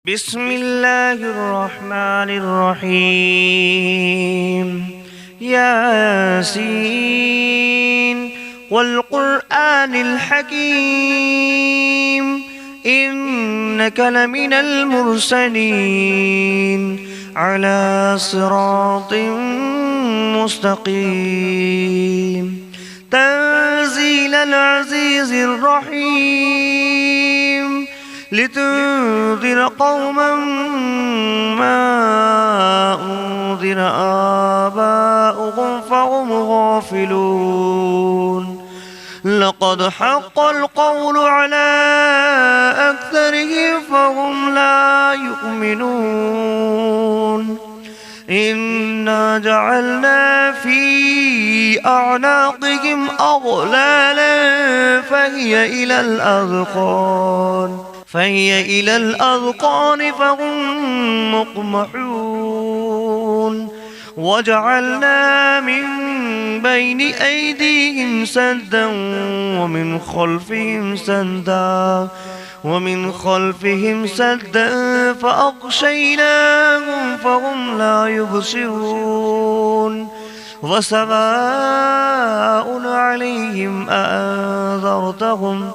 بسم الله الرحمن الرحيم. ياسين والقرآن الحكيم إنك لمن المرسلين على صراط مستقيم تنزيل العزيز الرحيم لتنذر قوما ما أنذر آباؤهم فهم غافلون. لقد حق القول على أكثرهم فهم لا يؤمنون. إنا جعلنا في أعناقهم أغلالا فهي إلى الأذقان فهم مقمحون. وجعلنا من بين أيديهم سدا ومن خلفهم سدا فأغشيناهم فهم لا يبصرون. وسواء عليهم أأنذرتهم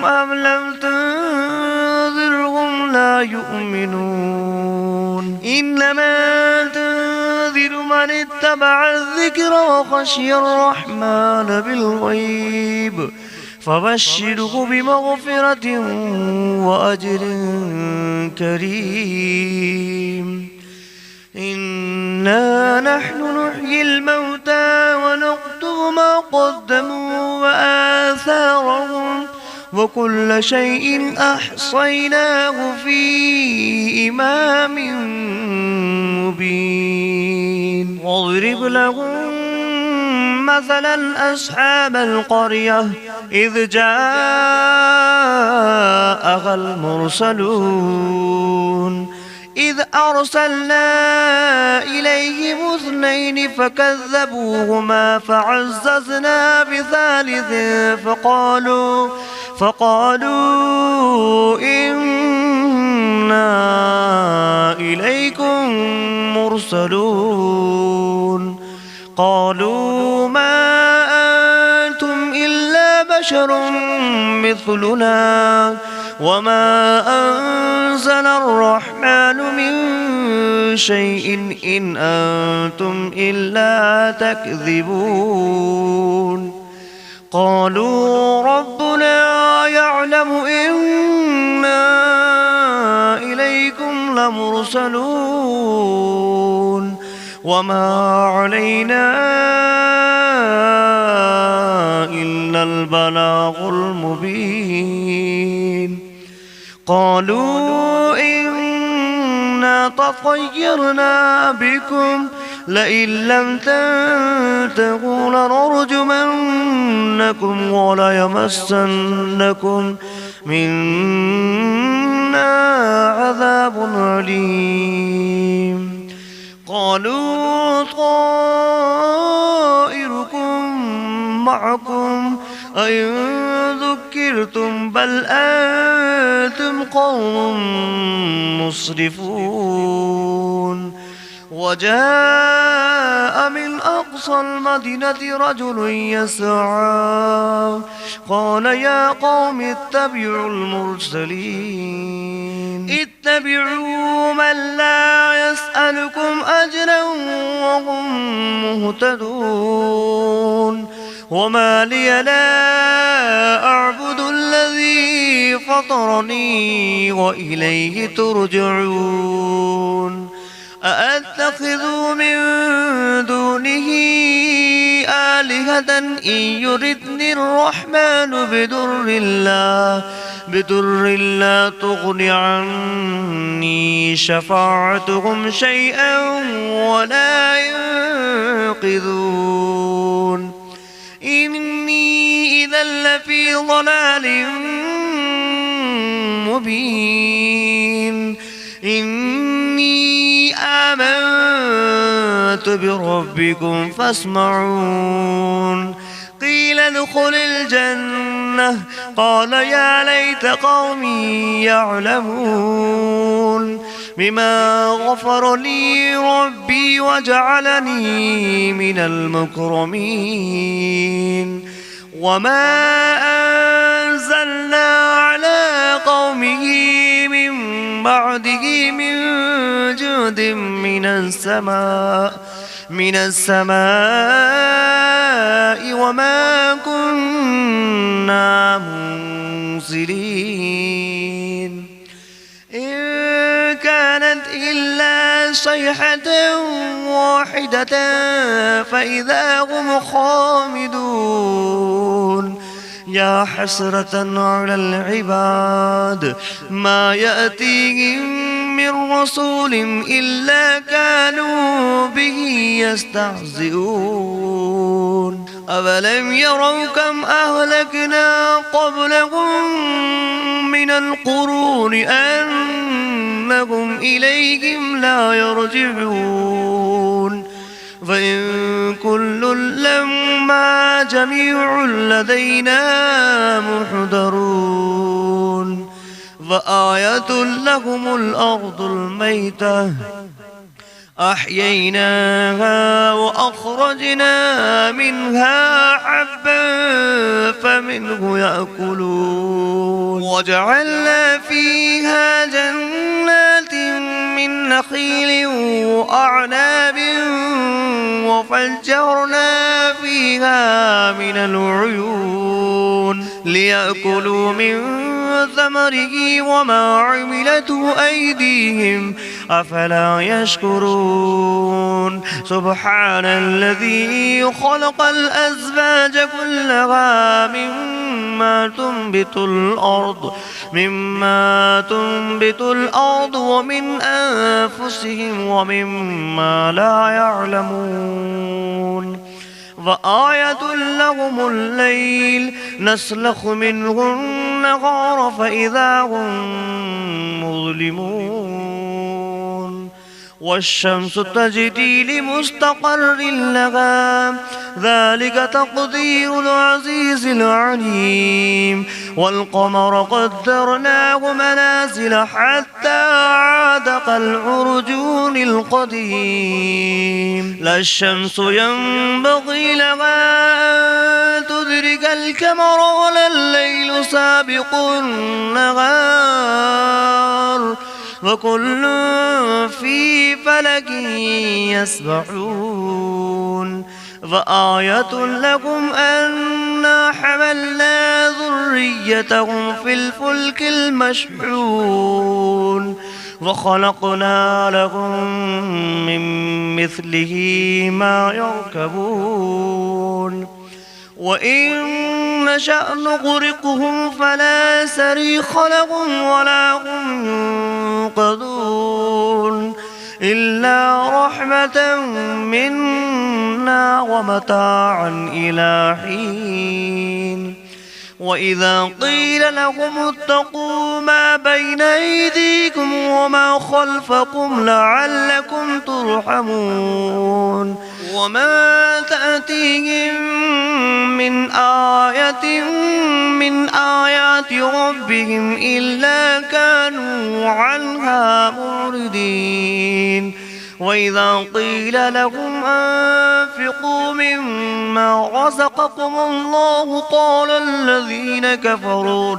أم لم تنذرهم لا يؤمنون. إنما تنذر من اتبع الذكر وخشي الرحمن بالغيب فبشره بمغفرة وأجر كريم. إنا نحن نحيي الموتى ونكتب ما قدموا وآثارهم وكل شيء أحصيناه في إمام مبين. واضرب لهم مثلا أصحاب القرية إذ جاءها المرسلون إذ أرسلنا إليهم 2 فكذبوهما فعززنا بثالث فقالوا إنا إليكم مرسلون. قالوا ما أنتم إلا بشر مثلنا وما أنزل الرحمن من شيء إن أنتم إلا تكذبون. قالوا ربنا يعلم إنا إليكم لمرسلون وما علينا إلا البلاغ المبين. قالوا إنا تطيرنا بكم لئن لم تنتهوا لنرجمنكم وليمسنكم منا عذاب أليم. قالوا طائركم معكم أئن ذكرتم بل أنتم قوم مسرفون. وجاء من أقصى المدينة رجل يسعى قال يا قوم اتبعوا المرسلين اتبعوا من لا يسألكم أجرا وهم مهتدون. وما لي لا أعبد الذي فطرني وإليه ترجعون. أأتخذ من دونه آلهة إن يردني الرحمن بدر لا تغن عني شفاعتهم شيئا ولا ينقذون. إني إذا لفي ضلال مبين. إني آمنت بربكم فاسمعون. قيل ادخل الجنة الجنة قال يا ليت قومي يعلمون بما غفر لي ربي وجعلني من المكرمين وما أنزلنا على قومه من بعده من جود من السماء وما كنا منزلين إن كانت إلا صيحة واحدة فإذا هم خامدون يا حسرة على العباد ما يأتيهم من رسول إلا كانوا به يستهزئون أولم يروا كم أهلكنا قبلهم من القرون أنهم إليهم لا يرجعون فإن كل لما جميع لدينا محضرون فآية لهم الأرض الميتة أحييناها وأخرجنا منها حبا فمنه يأكلون وجعلنا فيها جنات من نخيل وأعناب وفجرنا فيها من العيون ليأكلوا من ثمره وما عملته أيديهم أفلا يشكرون سبحان الذي خلق الأزواج كلها مما تنبت الأرض ومن أنفسهم ومما لا يعلمون وآية لهم الليل نسلخ منه النهار فإذا هم مظلمون والشمس تجري لمستقر لها ذلك تقدير العزيز العليم والقمر قدرناه منازل حتى عاد كالعرجون القديم لا الشمس ينبغي لها أن تدرك القمر ولا الليل سابق النهار وكل في فلك يسبحون فآية لكم أنا حملنا ذريتهم في الفلك المشحون وخلقنا لهم من مثله ما يركبون وإن نشأ نغرقهم فلا صريخ لهم ولا هم ينقذون إلا رحمة منا ومتاعا إلى حين وإذا قيل لهم اتقوا ما بين أيديكم وما خلفكم لعلكم ترحمون وما تأتيهم من آية من آيات ربهم إلا كانوا عنها معرضين وإذا قيل لهم أنفقوا مما رزقكم الله قال الذين كفروا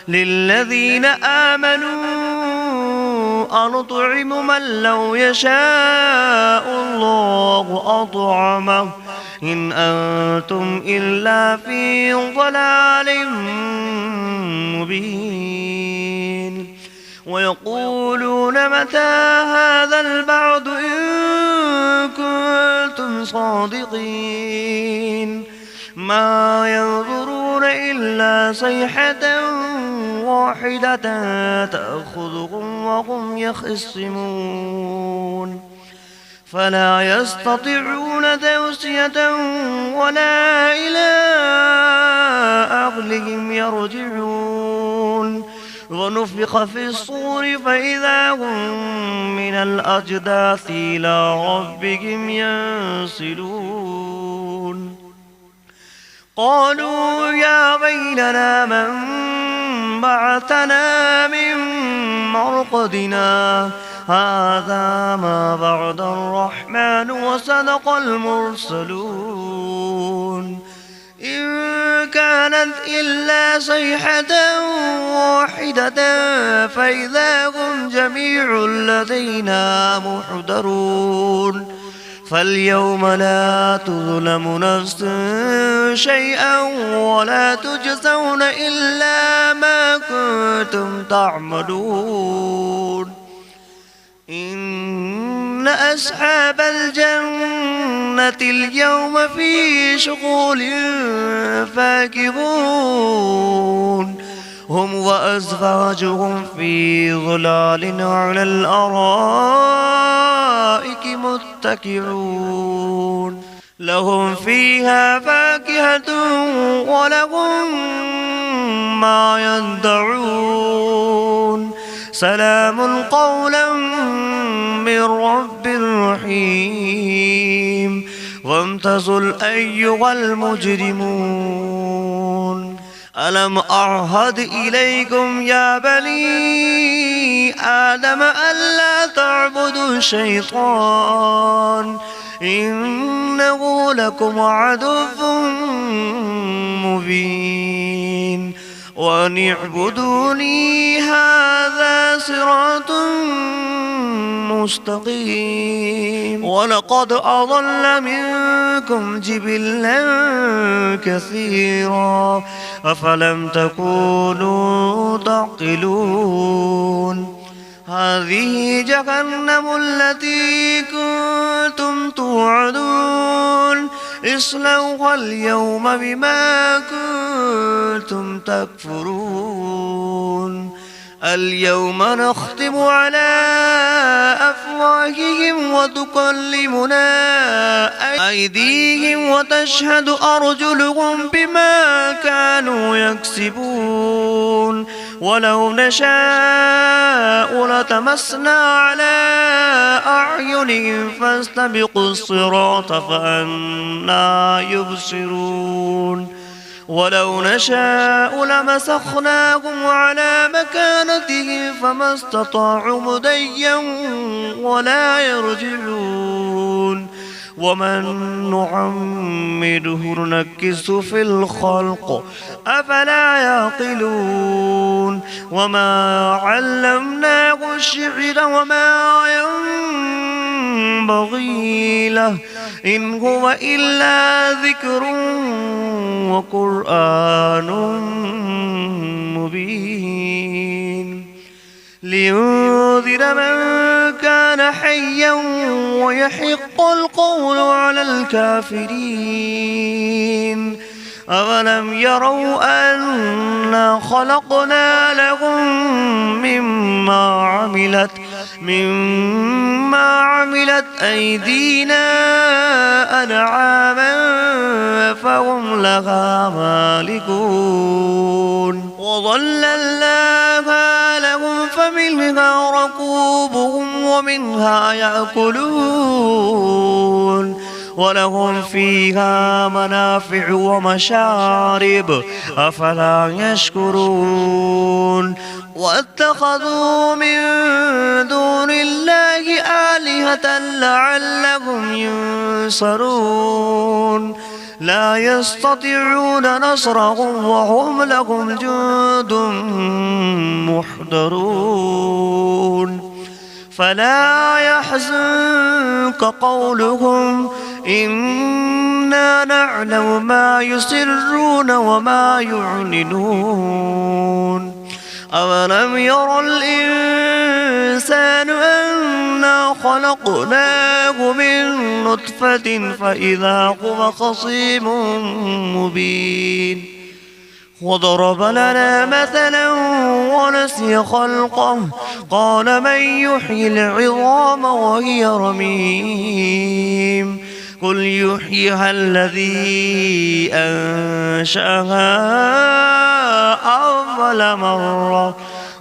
للذين آمنوا أنطعم من لو يشاء الله أطعمه إن أنتم إلا في ضلال مبين ويقولون متى هذا البعد إن كنتم صادقين ما ينظرون إلا صيحة واحدة تأخذهم وهم يخصمون فلا يستطيعون توصية ولا إلى أهلهم يرجعون ونفخ في الصور فإذا هم من الأجداث إلى ربهم ينسلون قالوا يا ويلنا من بعثنا من مرقدنا هذا ما بعد الرحمن وصدق المرسلون إن كانت إلا صيحة واحدة فإذا هم جميع لدينا محضرون فاليوم لا تظلم نفس شيئا ولا تجزون إلا ما كنتم تعملون إن أصحاب الجنة اليوم في شغل فاكهون هم وأزواجهم في ظلال على الأرائك متكئون لهم فيها فاكهة ولهم ما يدعون سلام قولا من رب رحيم وامتازوا أيها المجرمون ألم أعهد إليكم يا بني آدم ألا تعبدوا الشيطان إنه لكم عدو مبين وأن اعبدوني هذا صراط مستقيم ولقد أضل منكم جبلا كثيرا أفلم تكونوا تعقلون هذه جهنم التي كنتم توعدون اصلوها اليوم بما كنتم تكفرون اليوم نختم على أفواههم وتكلمنا أيديهم وتشهد أرجلهم بما كانوا يكسبون ولو نشاء لتمسنا على أعينهم فاستبقوا الصراط فأنى يبصرون ولو نشاء لمسخناهم على مكانتهم فما استطاعوا مضيا ولا يرجعون ومن نعمره ننكس في الخلق أفلا يعقلون وما علمناه الشعر وما ينبغي له إن هو إلا ذكر وقرآن مبين لينذر من كان حيا ويحق القول على الكافرين أولم يروا أنا خلقنا لهم مما عملت أيدينا أنعاما فهم لها مالكون وظللناها لهم فمنها ركوبهم ومنها يأكلون ولهم فيها منافع ومشارب أفلا يشكرون واتخذوا من دون الله آلهة لعلهم ينصرون لا يستطيعون نصرهم وهم لهم جند محضرون فلا يحزنك قولهم إنا نعلم ما يسرون وما يعلنون أولم ير الإنسان أنا خلقناه من نطفة فإذا هو خصيم مبين وضرب لنا مثلا ونسي خلقه قال من يحيي العظام وهي رميم قل يحييها الذي أنشأها أول مرة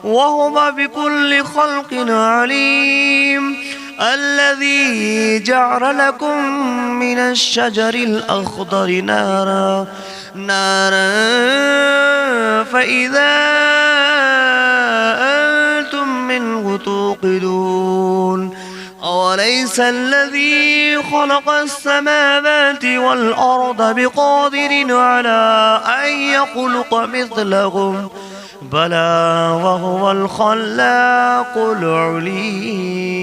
وهو بكل خلق عليم الذي جعل لكم من الشجر الأخضر نارا نارا فإذا أنتم منه توقدون أوليس الذي خلق السماوات والأرض بقادر على أن يخلق مثلهم بلى وهو الخلاق العليم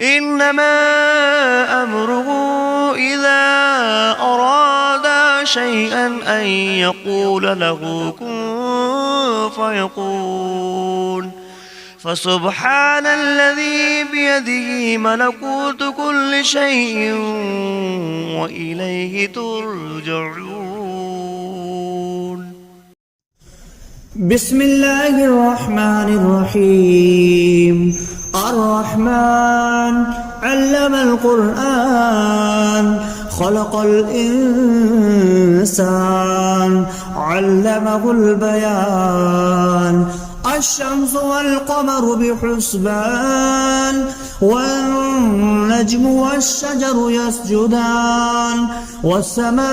إنما أمره إذا أراد شيئا أن يقول له كن فيكون فسبحان الذي بيده ملكوت كل شيء وإليه ترجعون. بسم الله الرحمن الرحيم. الرحمن علم القرآن خلق الإنسان علمه البيان الشمس والقمر بحسبان والنجم والشجر يسجدان والسماء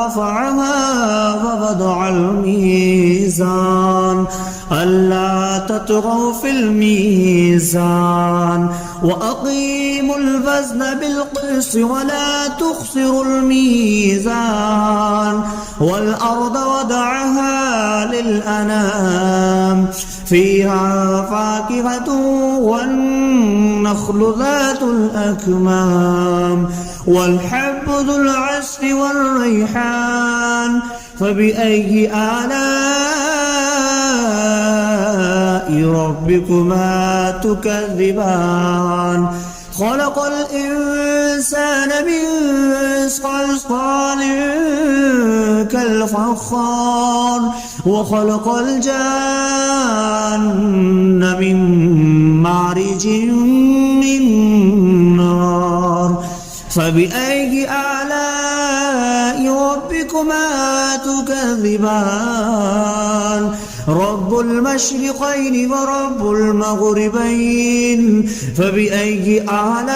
رفعها ووضع الميزان ألا تطغوا في الميزان وأقيموا الوزن بالقسط ولا تخسروا الميزان والأرض وضعها للأنام فيها فاكهة والنخل ذات الأكمام والحب ذو العصف والريحان فبأي آلاء ربكما تكذبان خلق الإنسان من صلصال كالفخار وخلق الجان من مارج من نار فبأي آلاء ربكما تكذبان رب المشرقين ورب المغربين فبأي آلاء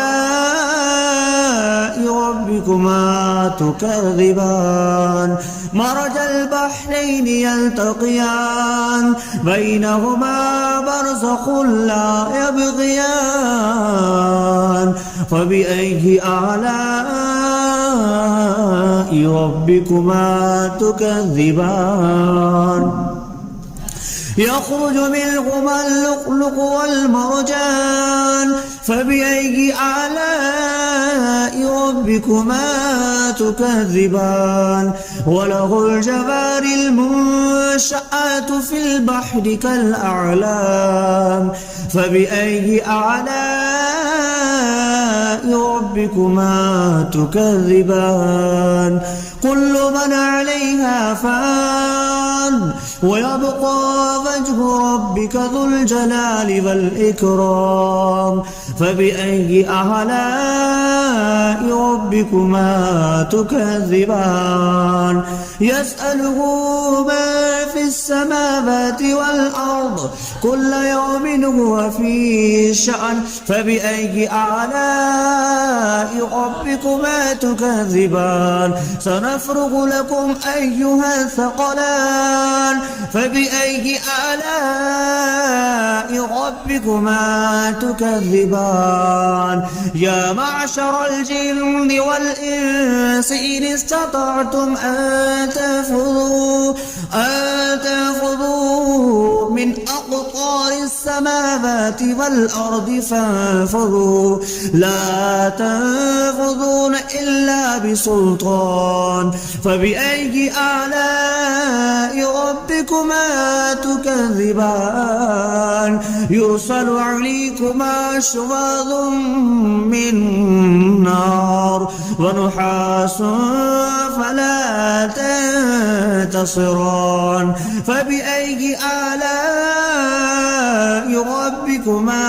ربكما تكذبان مرج البحرين يلتقيان بينهما برزخ لا يبغيان فبأي آلاء ربكما تكذبان يخرج منهما اللؤلؤ والمرجان فبأي آلاء ربكما تكذبان وله الجوار المنشآت في البحر كالأعلام فبأي آلاء ربكما تكذبان كل من عليها فان ويبقى وجه ربك ذو الجلال والإكرام فبأي آلاء ربكما تكذبان يسأله ما في السماوات والأرض كل يوم هو في شأن فبأي آلاء ربكما تكذبان سنفرغ لكم أيها الثقلان فبأي آلاء ربكما تكذبان يا معشر الجن والإنس إن استطعتم أن تنفذوا من أقطار السماوات والأرض فانفذوا لا تنفذون إلا بسلطان فبأي آلاء ربكما تكذبان يرسل عليكما شواظ من نار ونحاس فلا تنتصران فبأي آلاء ربكما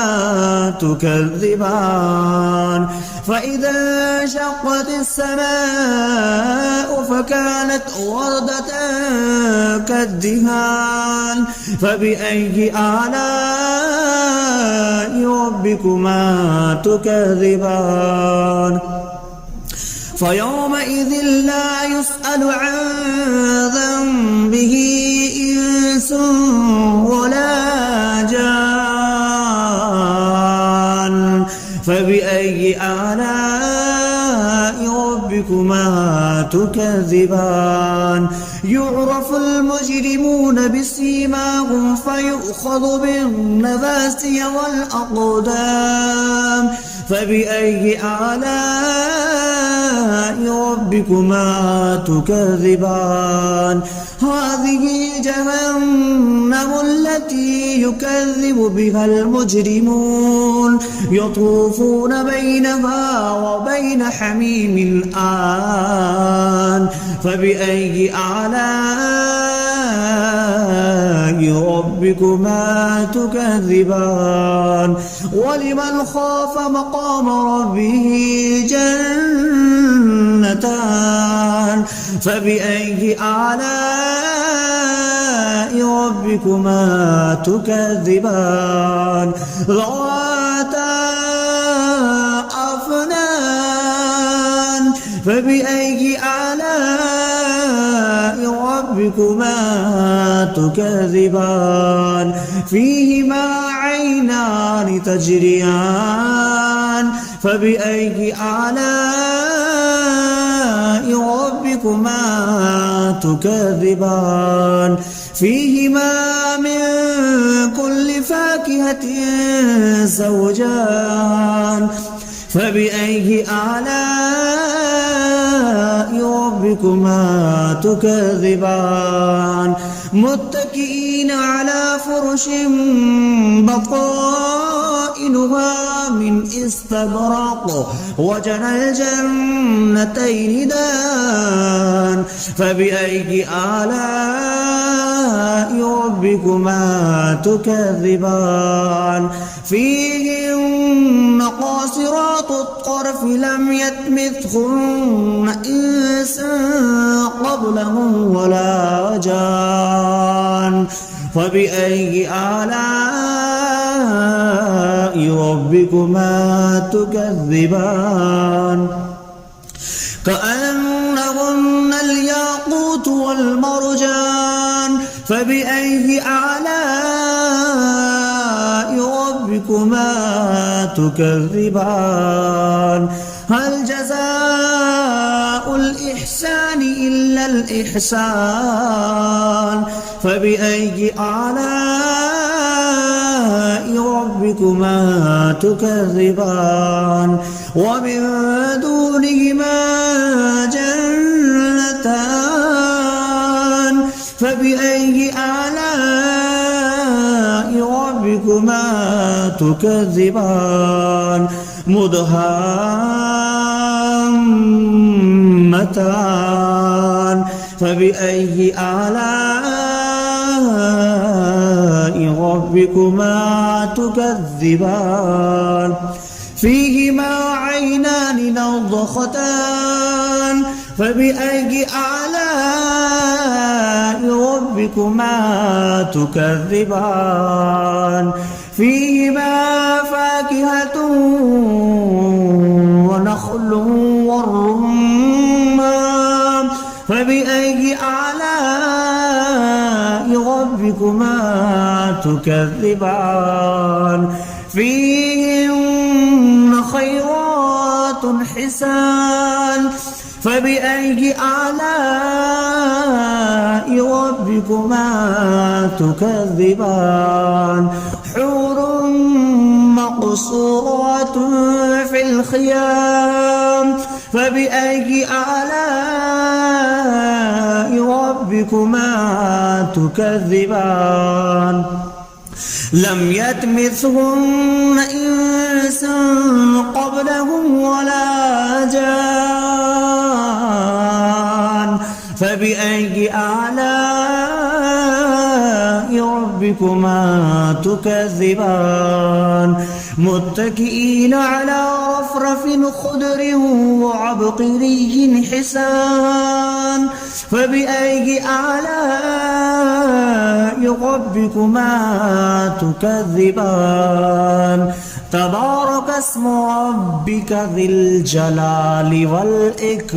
تكذبان فإذا انشقت السماء فكانت وردة كالدهان فبأي آلاء ربكما تكذبان فيومئذ لا يسأل عن ذنبه إنس ولا جان فبأي آلاء ربكما تكذبان يعرف المجرمون بسيماهم فيؤخذ بالنواسي والأقدام فبأي آلاء ربكما تكذبان هذه جهنم التي يكذب بها المجرمون يطوفون بينها وبين حميم آن فبأي آلاء ربكما تكذبان ولمن خاف مقام ربه جنتان فبأي آلاء ربكما تكذبان ذواتا أفنان فبأي آلاء ربكما تكذبان فيهما عينان تجريان فبأي آلاء ربكما تكذبان فيهما من كل فاكهة زوجان فبأي آلاء ربكما تكذبان متكئين على فرش بطائنها من استبرق وجنى الجنتين دان فبأي آلاء ربكما تكذبان فيهن قاصرات الطرف لم يطمثهن إنس قبلهم ولا جان فبأي آلاء ربكما تكذبان كأنهن الياقوت والمرجان فبأي آلاء ربكما تكذبان هل جزاء الإحسان إلا الإحسان فبأي آلاء ربكما تكذبان ومن دونهما جنتان فبأي آلاء ربكما تكذبان مدهامتان فبأي آلاء ربكما تكذبان فيهما عينان نضختان فبأي آلاء ربكما تكذبان فيهما فاكهة ونخل والرمان فبأي آلاء ربكما تكذبان فيهن خيرات حسان فبأي آلاء ربكما تكذبان حور مقصورات في الخيام فبأي آلاء ربكما تكذبان لم يطمثهن إنس قبلهم ولا جان فبأي آلاء ربكما تكذبان متكئين على رفرف خضر وعبقري حسان فبأي آلاء ربكما تكذبان تبارك اسم ربك ذي الجلال والإكرام